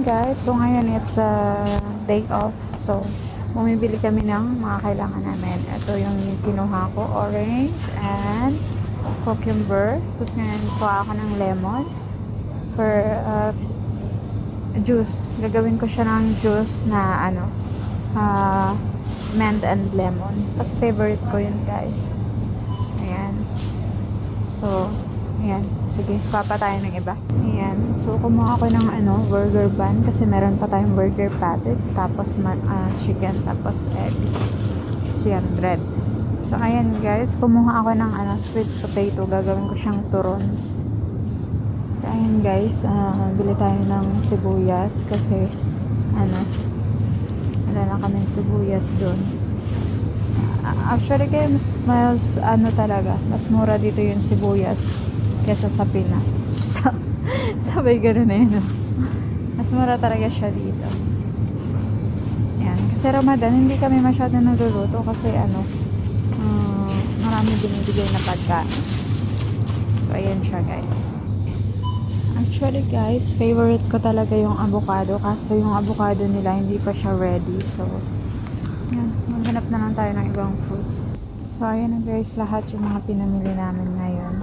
guys, so ngayon it's a day off. So, bumibili kami ng mga kailangan namin. Ito yung kinuha ko, orange and cucumber. Tapos ngayon kuha ako ng lemon for juice. Gagawin ko siya ng juice na mint and lemon. Kasi favorite ko yun guys. Ayan. So, ayan. Sige, papa tayo ng iba. Ayan. So, kumuha ako ng burger bun kasi meron pa tayong burger patties. Tapos chicken. Tapos egg. So, yan. Bread. So, ayan guys. Kumuha ako ng sweet potato. Gagawin ko siyang turon. So, ayan guys. Bili tayo ng sibuyas kasi wala na kami sibuyas doon. Actually guys, mas talaga. Mas mura dito yung sibuyas kesa sa Pinas. So, sabay gano'n na yun. Mas mura talaga siya dito. Ayan. Kasi Ramadan, hindi kami masyado nagluluto kasi marami binibigay na pagkain. So, ayan siya guys. Actually guys, favorite ko talaga yung avocado. Kaso yung avocado nila, hindi pa siya ready. So, ayan. Maghanap na lang tayo ng ibang fruits. So, ayan na guys, lahat yung mga pinamili namin ngayon.